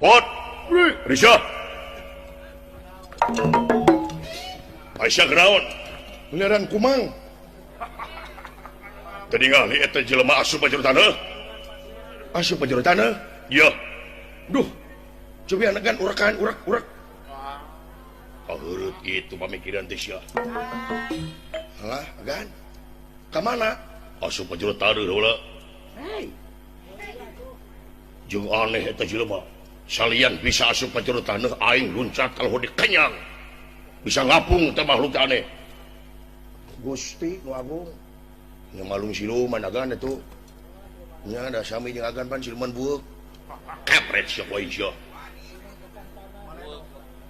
Pot Risha Aisyah kenaon beneran kumang tadi ngali eta jelema asup ka jero taneuh asup ka jero taneuh iya duh coba anegan urakan urak kaheureut itu pamikiran teh sia alah agan ka mana asup ka jero taneuh heula jeung aneh eta jelema salian bisa asup ka jero taneuh aing luncat kalau dikenyang bisa ngapung teh makhluk aneh Gusti nu agung nya malung siluman agan atuh nya da sami jeung agan pan siluman bueuk kapret sia poe sia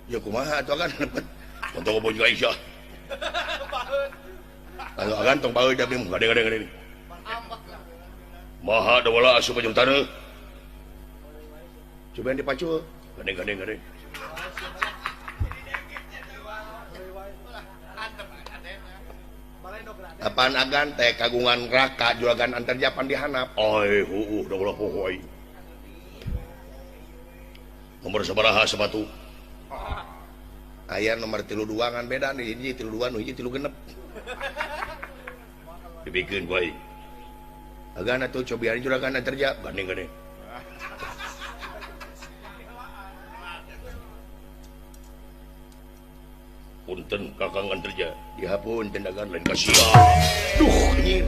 ya kumaha atuh agan untuk bojo Aisyah anu agan tong bae da bim gade maha da wala asup ka jero taneuh coba dipacu gade apaan agan teh kagungan raka juragan antarjapan dihanap ai da wala pohoy nomor sabaraha sepatu aya nomor 32 ngan beda nih hiji 32 nu hiji 36 dibikeun bae agan atuh cobian juragan antarja gade punten kakang antarja dihapun tendagan lain kasih duh anjir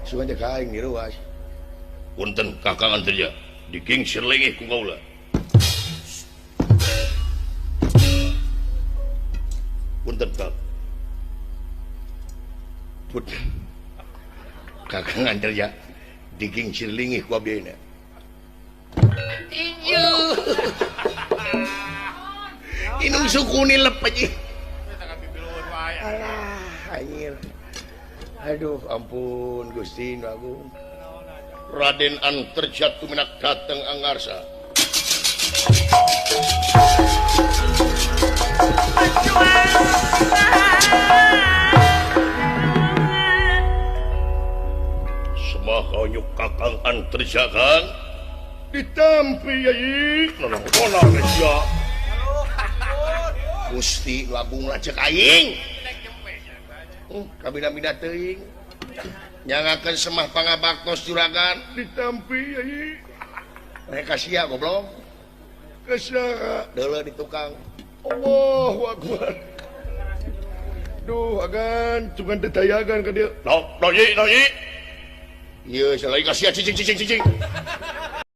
sugan teh kaing ni ruas punten kakang antarja dikingsir lagi ku kaula punten kak punten kakang antarja dikingsir lingih ku abdina ieu inung suku nilep aja alah anjir aduh ampun Gusti nu agung Raden Antarja tuminak dateng angarsa semah konyuk kakang Antarja kang ditampi yai nona geus Gusti nu agung lah cek aing kabina-bina teuing nyangakeun semah pangabaktos juragan ditampi yai mereka sia goblok kesaha deuleu di tukang Allahu akbar duh agan cuman detayagan ka dieu no yi ieu salai ka sia cicing